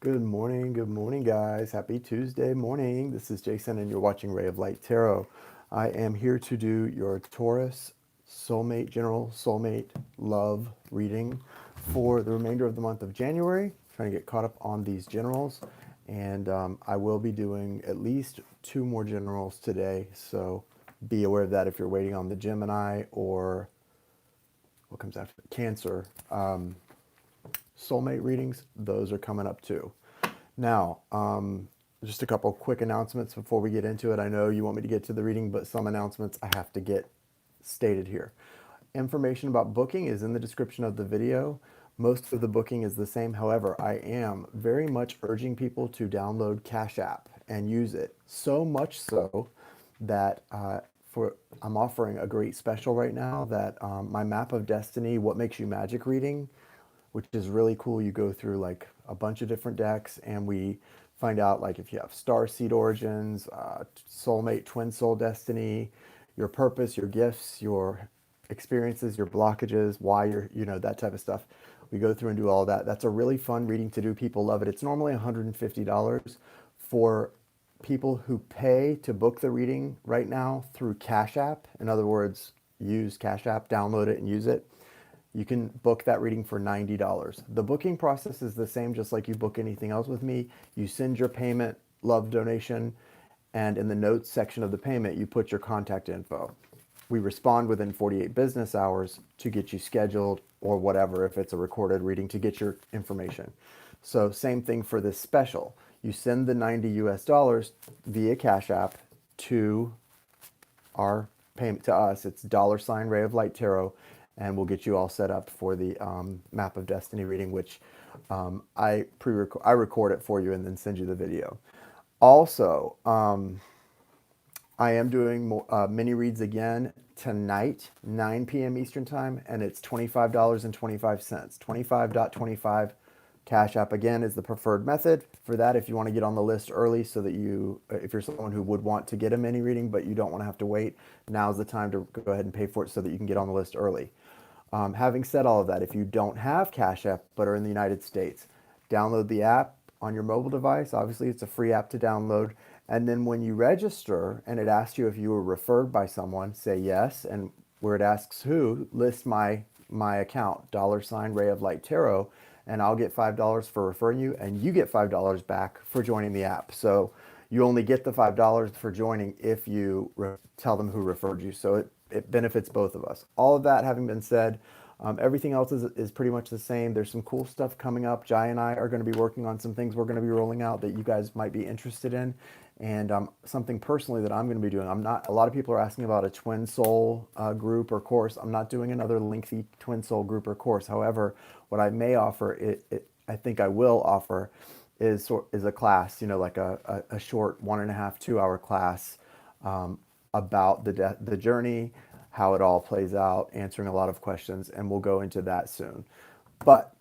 Good morning, guys. Happy Tuesday morning. This is Jason, and you're watching Ray of Light Tarot. I am here to do your Taurus General Soulmate Love reading for the remainder of the month of January. Trying to get caught up on these generals, and I will be doing at least two more generals today. So be aware of that if you're waiting on the Gemini or what comes after Cancer. Soulmate readings, those are coming up too. Now, just a couple quick announcements before we get into it. I know you want me to get to the reading, but some announcements I have to get stated here. Information about booking is in the description of the video. Most of the booking is the same. However, I am very much urging people to download Cash App and use it. So much so that I'm offering a great special right now that my Map of Destiny, What Makes You Magic reading, which is really cool. You go through like a bunch of different decks and we find out like if you have star seed origins, soulmate, twin soul destiny, your purpose, your gifts, your experiences, your blockages, why you're, that type of stuff. We go through and do all that. That's a really fun reading to do. People love it. It's normally $150 for people who pay to book the reading right now through Cash App. In other words, use Cash App, download it and use it. You can book that reading for $90. The booking process is the same, just like you book anything else with me. You send your payment, love donation, and in the notes section of the payment, you put your contact info. We respond within 48 business hours to get you scheduled or whatever, if it's a recorded reading, to get your information. So same thing for this special. You send the 90 US dollars via Cash App to our payment to us. It's $ Ray of Light Tarot, and we'll get you all set up for the Map of Destiny reading, which I record it for you and then send you the video. Also, I am doing more, mini reads again tonight, 9 p.m. Eastern time, and it's $25.25. 25.25. Cash App again is the preferred method for that if you want to get on the list early, so that if you're someone who would want to get a mini reading but you don't want to have to wait, now's the time to go ahead and pay for it so that you can get on the list early. Having said all of that, if you don't have Cash App but are in the United States, download the app on your mobile device. Obviously, it's a free app to download. And then when you register and it asks you if you were referred by someone, say yes. And where it asks who, list my account, $ Ray of Light Tarot, and I'll get $5 for referring you, and you get $5 back for joining the app. So you only get the $5 for joining if you tell them who referred you. So it benefits both of us. All of that having been said, everything else is pretty much the same. There's some cool stuff coming up. Jai and I are going to be working on some things we're going to be rolling out that you guys might be interested in. And something personally that I'm going to be doing. A lot of people are asking about a twin soul group or course. I'm not doing another lengthy twin soul group or course. However, what I may offer, I think I will offer, is a class, like a short 1.5, 2 hour class about the journey, how it all plays out, answering a lot of questions, and we'll go into that soon. But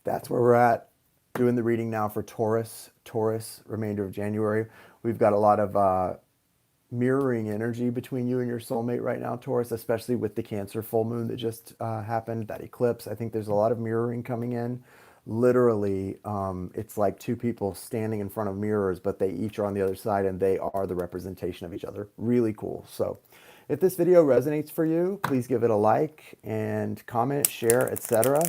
that's where we're at, doing the reading now for Taurus, remainder of January. We've got a lot of mirroring energy between you and your soulmate right now, Taurus, especially with the Cancer full moon that just happened, that eclipse. I think there's a lot of mirroring coming in. Literally, it's like two people standing in front of mirrors, but they each are on the other side and they are the representation of each other. Really cool. So if this video resonates for you, please give it a like and comment, share, etc.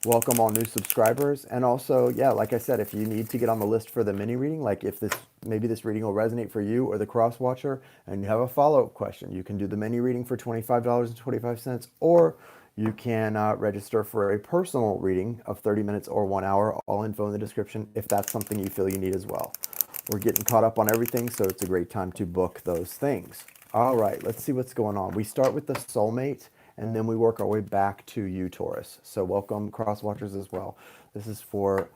Welcome all new subscribers. And also, yeah, like I said, if you need to get on the list for the mini reading, like if maybe this reading will resonate for you or the cross watcher and you have a follow-up question, you can do the mini reading for $25.25, or you can register for a personal reading of 30 minutes or 1 hour. All info in the description if that's something you feel you need as well. We're getting caught up on everything, so it's a great time to book those things. All right, let's see what's going on. We start with the soulmate, and then we work our way back to you, Taurus. So welcome, cross watchers, as well. This is for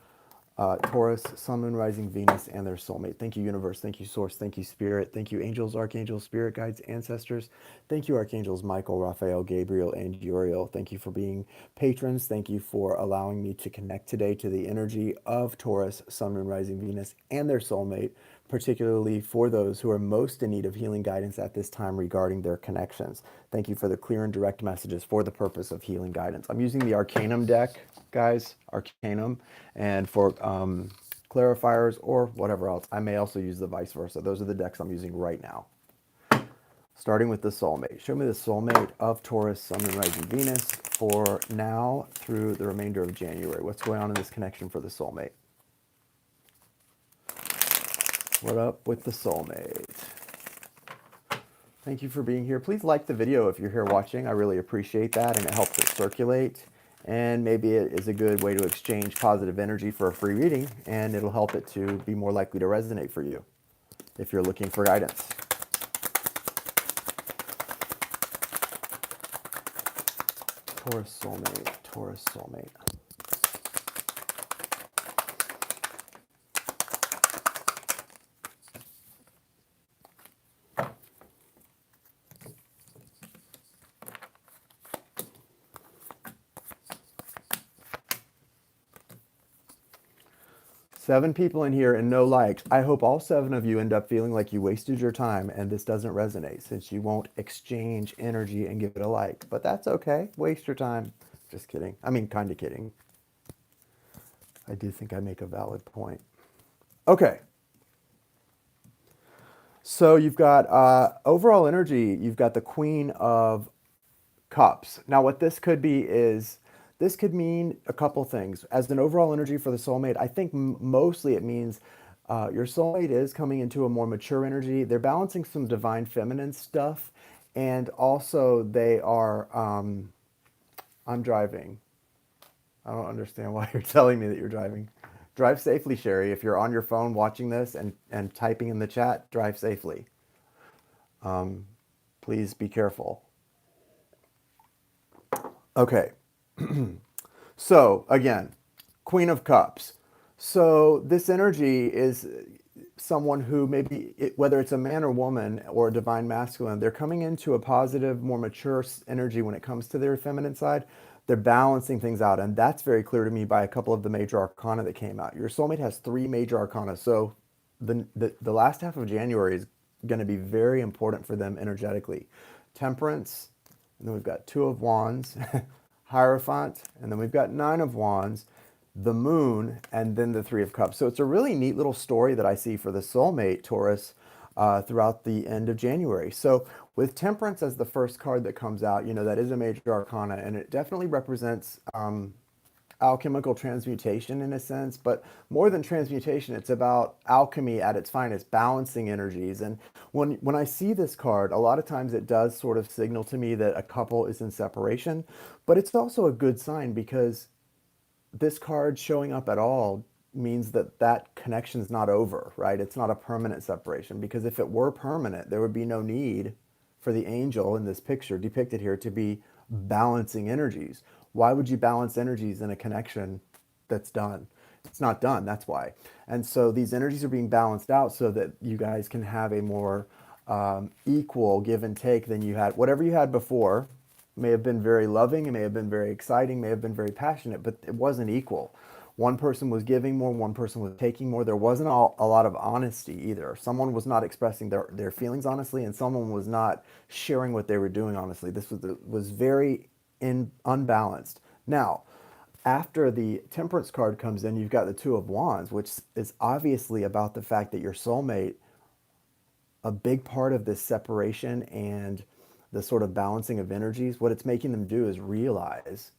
Taurus, Sun, Moon, Rising, Venus, and their soulmate. Thank you, Universe. Thank you, Source. Thank you, Spirit. Thank you, Angels, Archangels, Spirit Guides, Ancestors. Thank you, Archangels Michael, Raphael, Gabriel, and Uriel. Thank you for being patrons. Thank you for allowing me to connect today to the energy of Taurus, Sun, Moon, Rising, Venus, and their soulmate, particularly for those who are most in need of healing guidance at this time regarding their connections. Thank you for the clear and direct messages for the purpose of healing guidance. I'm using the Arcanum deck, guys, Arcanum, and for clarifiers, or whatever else. I may also use the vice versa. Those are the decks I'm using right now. Starting with the soulmate. Show me the soulmate of Taurus, Sun, and Rising Venus for now through the remainder of January. What's going on in this connection for the soulmate? What up with the soulmate? Thank you for being here. Please like the video if you're here watching. I really appreciate that, and it helps it circulate. And maybe it is a good way to exchange positive energy for a free reading, and it'll help it to be more likely to resonate for you if you're looking for guidance. Taurus soulmate, Taurus soulmate. 7 people in here and no likes. I hope all 7 of you end up feeling like you wasted your time and this doesn't resonate, since you won't exchange energy and give it a like. But that's okay. Waste your time. Just kidding. I mean, kind of kidding. I do think I make a valid point. Okay. So you've got overall energy. You've got the Queen of Cups. Now what this could be is, this could mean a couple things. As an overall energy for the soulmate, I think mostly it means your soulmate is coming into a more mature energy. They're balancing some divine feminine stuff. And also they are, I'm driving. I don't understand why you're telling me that you're driving. Drive safely, Sherry. If you're on your phone watching this and typing in the chat, drive safely. Please be careful. Okay. So again, Queen of Cups. So this energy is someone who maybe, whether it's a man or woman or a divine masculine, they're coming into a positive, more mature energy when it comes to their feminine side. They're balancing things out. And that's very clear to me by a couple of the major arcana that came out. Your soulmate has 3 major arcana. So the last half of January is going to be very important for them energetically. Temperance, and then we've got 2 of Wands, Hierophant, and then we've got 9 of Wands, the Moon, and then the 3 of Cups. So it's a really neat little story that I see for the soulmate, Taurus, throughout the end of January. So with Temperance as the first card that comes out, you know, that is a major arcana, and it definitely represents alchemical transmutation in a sense, but more than transmutation, it's about alchemy at its finest, balancing energies. And when I see this card, a lot of times it does sort of signal to me that a couple is in separation, but it's also a good sign, because this card showing up at all means that that connection's not over, right? It's not a permanent separation, because if it were permanent, there would be no need for the angel in this picture depicted here to be balancing energies. Why would you balance energies in a connection that's done? It's not done, that's why. And so these energies are being balanced out so that you guys can have a more equal give and take than you had. Whatever you had before may have been very loving, it may have been very exciting, may have been very passionate, but it wasn't equal. One person was giving more, one person was taking more. There wasn't a lot of honesty either. Someone was not expressing their feelings honestly, and someone was not sharing what they were doing honestly. This was very unbalanced. Now, after the Temperance card comes in, you've got the 2 of Wands, which is obviously about the fact that your soulmate, a big part of this separation and the sort of balancing of energies, what it's making them do is realize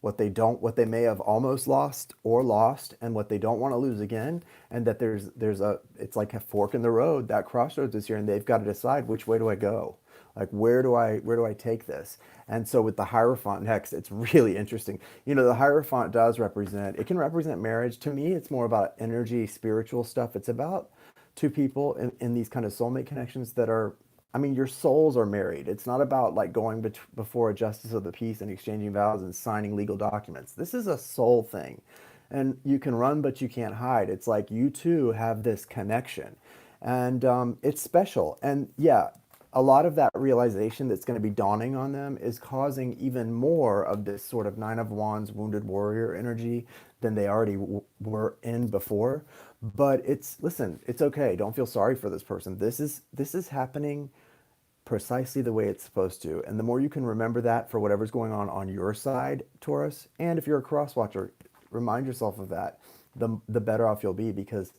what they may have almost lost, and what they don't want to lose again, and that it's like a fork in the road, that crossroads is here, and they've got to decide, which way do I go? Like, where do I take this? And so with the Hierophant next, it's really interesting. You know, the Hierophant it can represent marriage. To me, it's more about energy, spiritual stuff. It's about 2 people in these kind of soulmate connections that are, I mean, your souls are married. It's not about like going before a justice of the peace and exchanging vows and signing legal documents. This is a soul thing. And you can run, but you can't hide. It's like you two have this connection. And it's special. And yeah, a lot of that realization that's going to be dawning on them is causing even more of this sort of 9 of Wands wounded warrior energy than they already were in before. But listen, it's okay. Don't feel sorry for this person. This is happening precisely the way it's supposed to. And the more you can remember that for whatever's going on your side, Taurus, and if you're a cross watcher, remind yourself of that. the better off you'll be, because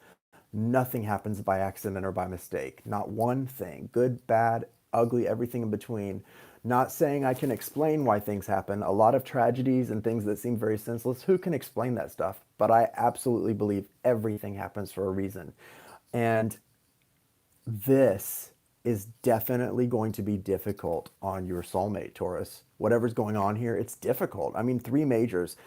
nothing happens by accident or by mistake. Not one thing. Good, bad, ugly, everything in between. Not saying I can explain why things happen. A lot of tragedies and things that seem very senseless, who can explain that stuff? But I absolutely believe everything happens for a reason. And this is definitely going to be difficult on your soulmate, Taurus. Whatever's going on here, it's difficult. I mean, three majors,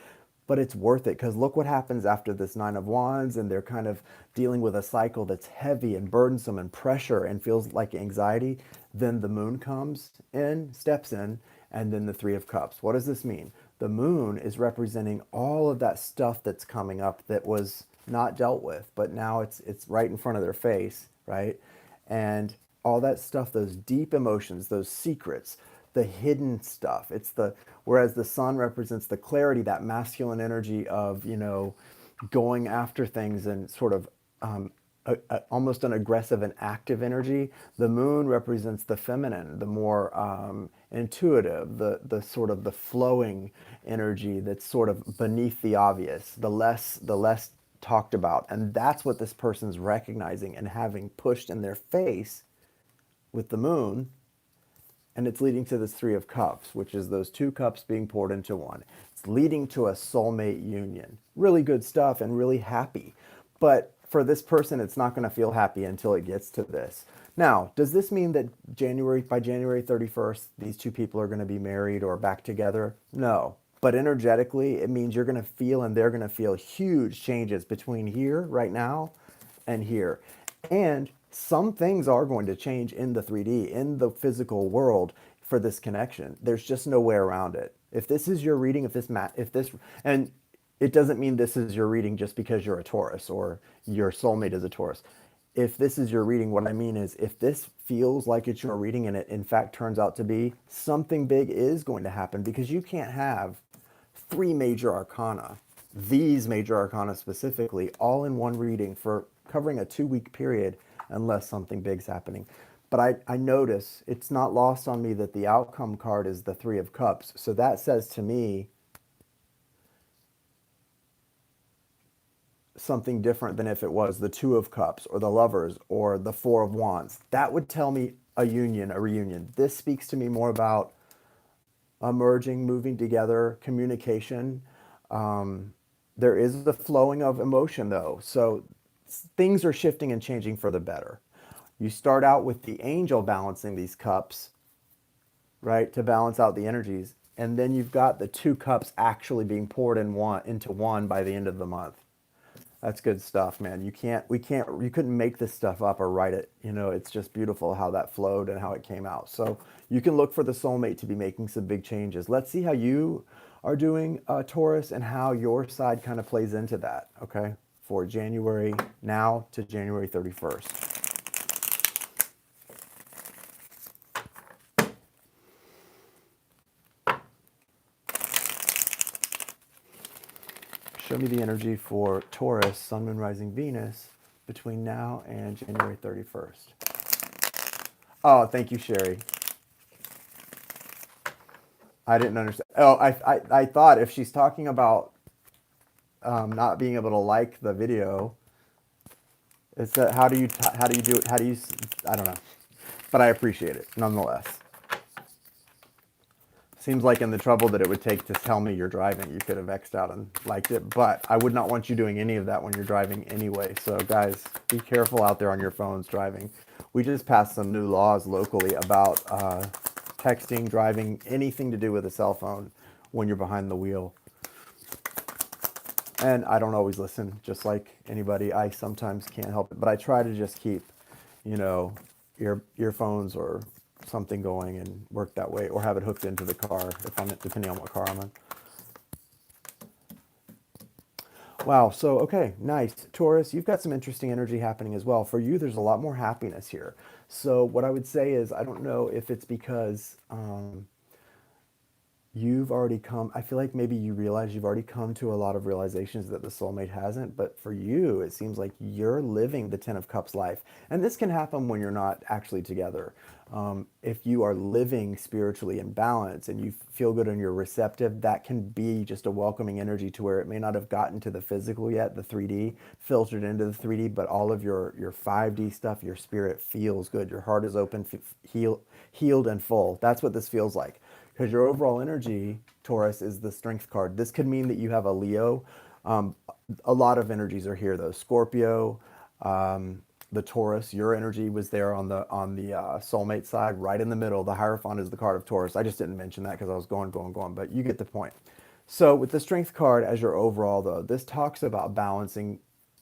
but it's worth it, because look what happens after this Nine of Wands, and they're kind of dealing with a cycle that's heavy and burdensome and pressure and feels like anxiety. Then the moon comes in, steps in, and then the Three of Cups. What does this mean? The moon is representing all of that stuff that's coming up that was not dealt with, but now it's right in front of their face, right? And all that stuff, those deep emotions, those secrets, the hidden stuff. It's the, whereas the sun represents the clarity, that masculine energy of, going after things and sort of almost an aggressive and active energy. The moon represents the feminine, the more intuitive, the sort of the flowing energy that's sort of beneath the obvious, the less talked about. And that's what this person's recognizing and having pushed in their face with the moon. And it's leading to this Three of Cups, which is those two cups being poured into one. It's leading to a soulmate union. Really good stuff and really happy. But for this person, it's not going to feel happy until it gets to this. Now, does this mean that by January 31st, these two people are going to be married or back together? No. But energetically, it means you're going to feel and they're going to feel huge changes between here, right now, and here. And some things are going to change in the 3D, in the physical world for this connection. There's just no way around it. If this is your reading, and it doesn't mean this is your reading just because you're a Taurus or your soulmate is a Taurus. If this is your reading, what I mean is if this feels like it's your reading and it in fact turns out to be, something big is going to happen, because you can't have three major arcana, these major arcana specifically, all in one reading for covering a 2-week period unless something big's happening. But I notice it's not lost on me that the outcome card is the Three of Cups. So that says to me something different than if it was the Two of Cups or the Lovers or the Four of Wands. That would tell me a union, a reunion. This speaks to me more about emerging, moving together, communication. There is the flowing of emotion, though. So things are shifting and changing for the better. You start out with the angel balancing these cups, right, to balance out the energies. And then you've got the two cups actually being poured into one by the end of the month. That's good stuff, man. You couldn't make this stuff up or write it. It's just beautiful how that flowed and how it came out. So you can look for the soulmate to be making some big changes. Let's see how you are doing, Taurus, and how your side kind of plays into that, okay? For January now to January 31st. Show me the energy for Taurus, Sun, Moon, Rising, Venus between now and January 31st. Oh, thank you, Sherry. I didn't understand. Oh, I thought if she's talking about not being able to like the video, it's that how do you do it? How do you? I don't know, but I appreciate it nonetheless. Seems like in the trouble that it would take to tell me you're driving, you could have X'd out and liked it, but I would not want you doing any of that when you're driving anyway. So guys, be careful out there on your phones driving. We just passed some new laws locally about texting, driving, anything to do with a cell phone when you're behind the wheel. And I don't always listen, just like anybody. I sometimes can't help it, but I try to just keep, earphones or something going and work that way, or have it hooked into the car depending on what car I'm in. Wow. So, okay, nice. Taurus, you've got some interesting energy happening as well. For you, there's a lot more happiness here. So what I would say is, I don't know if it's because you've already come, I feel like maybe you realize you've already come to a lot of realizations that the soulmate hasn't, but for you, it seems like you're living the Ten of Cups life. And this can happen when you're not actually together. If you are living spiritually in balance and you feel good and you're receptive, that can be just a welcoming energy to where it may not have gotten to the physical yet, the 3D, filtered into the 3D, but all of your 5D stuff, your spirit feels good. Your heart is open, healed and full. That's what this feels like. Because your overall energy, Taurus, is the Strength card. This could mean that you have a Leo. Um, a lot of energies are here, though. Scorpio, the Taurus. Your energy was there on the Soulmate side, right in the middle. The Hierophant is the card of Taurus. I just didn't mention that because I was going, but you get the point. So with the Strength card as your overall, though, this talks about balancing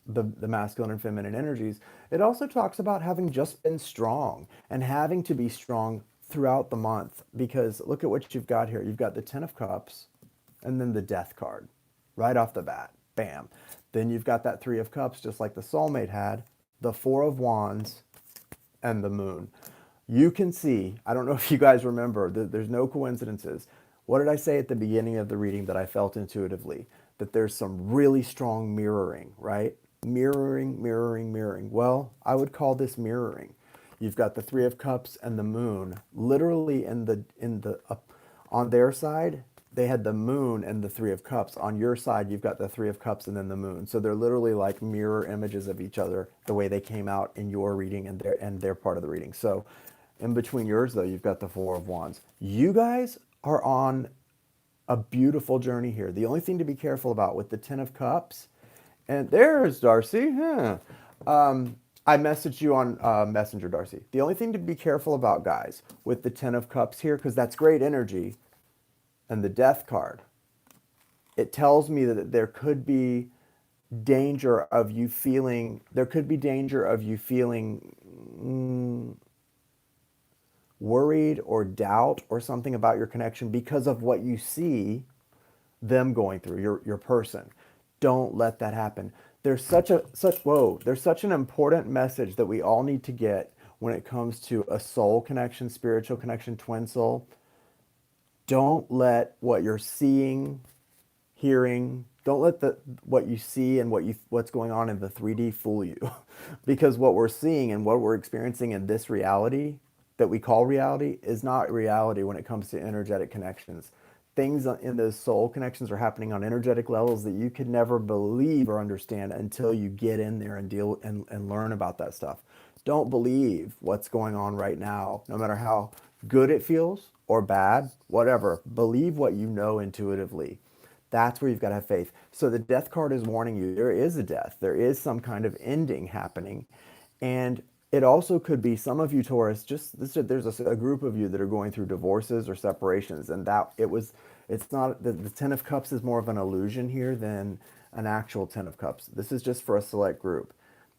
the masculine and feminine energies. It also talks about having just been strong and having to be strong throughout the month, because look at what you've got here. You've got the Ten of Cups and then the Death card right off the bat. Bam. Then you've got that Three of Cups, just like the Soulmate had, the Four of Wands, and the Moon. You can see, I don't know if you guys remember, there's no coincidences. What did I say at the beginning of the reading that I felt intuitively? That there's some really strong mirroring, right? Mirroring, mirroring, mirroring. Well, I would call this mirroring. You've got the Three of Cups and the Moon. Literally on their side, they had the Moon and the Three of Cups. On your side, you've got the Three of Cups and then the Moon. So they're literally like mirror images of each other, the way they came out in your reading and their part of the reading. So in between yours, though, you've got the Four of Wands. You guys are on a beautiful journey here. The only thing to be careful about with the Ten of Cups, and there's Darcy. Huh. I messaged you on Messenger, Darcy. The only thing to be careful about, guys, with the Ten of Cups here, because that's great energy, and the Death card, it tells me that there could be danger of you feeling, worried or doubt or something about your connection because of what you see them going through, your person. Don't let that happen. There's such an important message that we all need to get when it comes to a soul connection, spiritual connection, twin soul. Don't let what you're seeing, hearing, don't let what you see and what's going on in the 3D fool you. Because what we're seeing and what we're experiencing in this reality that we call reality is not reality when it comes to energetic connections. Things in those soul connections are happening on energetic levels that you could never believe or understand until you get in there and deal and learn about that stuff. Don't believe what's going on right now, no matter how good it feels or bad, whatever. Believe what you know intuitively. That's where you've got to have faith. So the Death card is warning you there is a death. There is some kind of ending happening. And it also could be some of you Taurus, there's a group of you that are going through divorces or separations, and it's not, the Ten of Cups is more of an illusion here than an actual Ten of Cups. This is just for a select group.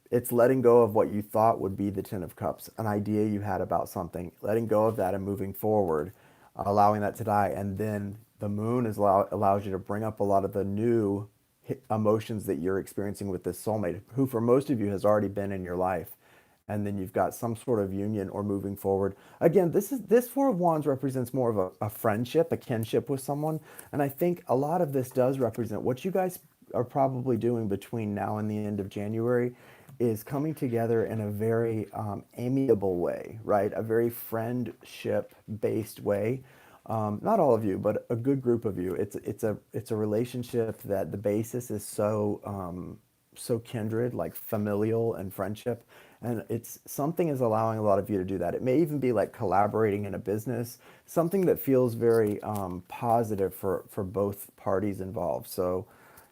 It's letting go of what you thought would be the Ten of Cups, an idea you had about something, letting go of that and moving forward, allowing that to die. And then the Moon allows you to bring up a lot of the new emotions that you're experiencing with this soulmate, who for most of you has already been in your life. And then you've got some sort of union or moving forward. Again, this Four of Wands represents more of a friendship, a kinship with someone. And I think a lot of this does represent what you guys are probably doing between now and the end of January is coming together in a very amiable way, right? A very friendship-based way. Not all of you, but a good group of you. It's a relationship that the basis is so kindred, like familial and friendship. And it's something is allowing a lot of you to do that. It may even be like collaborating in a business, something that feels very positive for both parties involved. So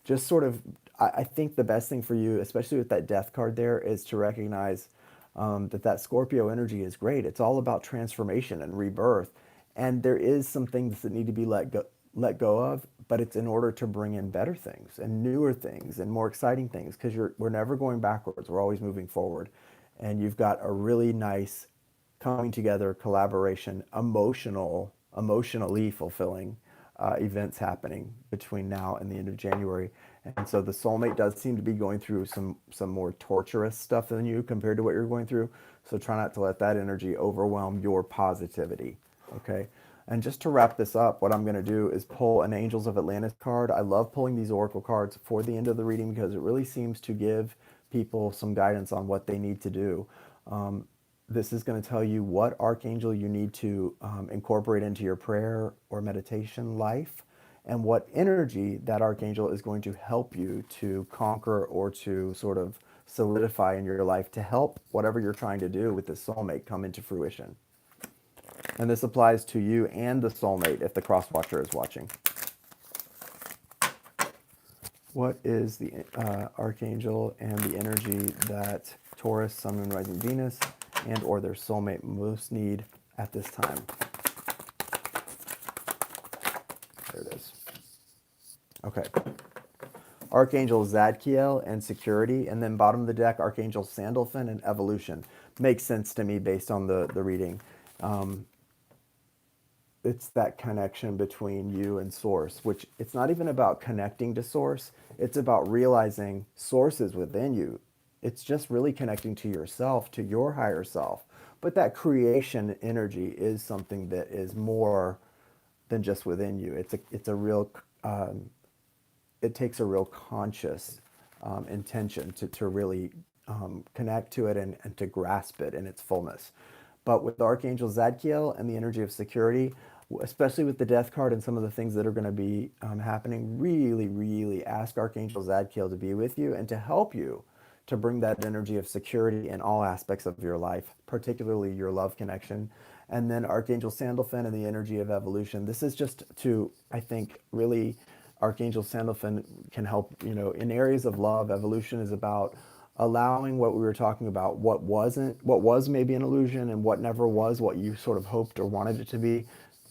just sort of, I think the best thing for you, especially with that Death card there, is to recognize that Scorpio energy is great. It's all about transformation and rebirth. And there is some things that need to be let go of, but it's in order to bring in better things and newer things and more exciting things, because we're never going backwards. We're always moving forward. And you've got a really nice coming together, collaboration, emotionally fulfilling events happening between now and the end of January. And so the soulmate does seem to be going through some more torturous stuff than you compared to what you're going through. So try not to let that energy overwhelm your positivity. Okay. And just to wrap this up, what I'm going to do is pull an Angels of Atlantis card. I love pulling these oracle cards for the end of the reading because it really seems to give people some guidance on what they need to do. This is going to tell you what archangel you need to incorporate into your prayer or meditation life, and what energy that archangel is going to help you to conquer or to sort of solidify in your life to help whatever you're trying to do with the soulmate come into fruition. And this applies to you and the soulmate if the cross watcher is watching. What is the archangel and the energy that Taurus, Sun, Moon, Rising, Venus, and or their soulmate most need at this time? There it is. Okay. Archangel Zadkiel and security, and then bottom of the deck, Archangel Sandalphon and evolution. Makes sense to me based on the reading. It's that connection between you and source, which it's not even about connecting to source. It's about realizing source is within you. It's just really connecting to yourself, to your higher self. But that creation energy is something that is more than just within you. It's a real, it takes a real conscious intention to really connect to it and to grasp it in its fullness. But with Archangel Zadkiel and the energy of security, especially with the death card and some of the things that are going to be happening, really, really ask Archangel Zadkiel to be with you and to help you to bring that energy of security in all aspects of your life, particularly your love connection. And then Archangel Sandalphon and the energy of evolution. This is just to, I think, really, Archangel Sandalphon can help, in areas of love. Evolution is about allowing what we were talking about, what was maybe an illusion and what never was, what you sort of hoped or wanted it to be,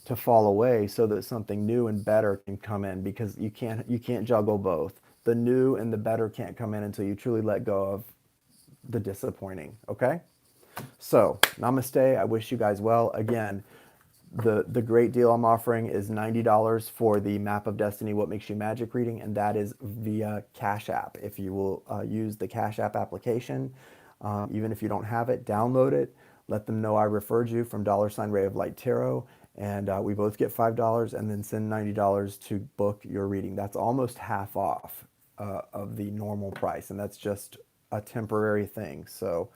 to fall away so that something new and better can come in, because you can't juggle both. The new and the better can't come in until you truly let go of the disappointing, okay? So, namaste. I wish you guys well. Again, the great deal I'm offering is $90 for the Map of Destiny, What Makes You Magic reading, and that is via Cash App. If you will use the Cash App application, even if you don't have it, download it. Let them know I referred you from $RayofLightTarot, and we both get $5, and then send $90 to book your reading. That's almost half off of the normal price, and that's just a temporary thing. So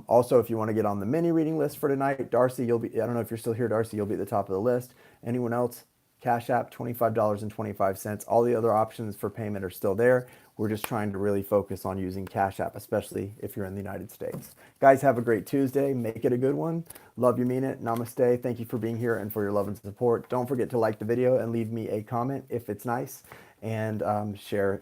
also, if you want to get on the mini reading list for tonight, Darcy, I don't know if you're still here, Darcy, you'll be at the top of the list. Anyone else? Cash App, $25.25. All the other options for payment are still there. We're just trying to really focus on using Cash App, especially if you're in the United States. Guys, have a great Tuesday. Make it a good one. Love you, mean it. Namaste. Thank you for being here and for your love and support. Don't forget to like the video and leave me a comment if it's nice, and share as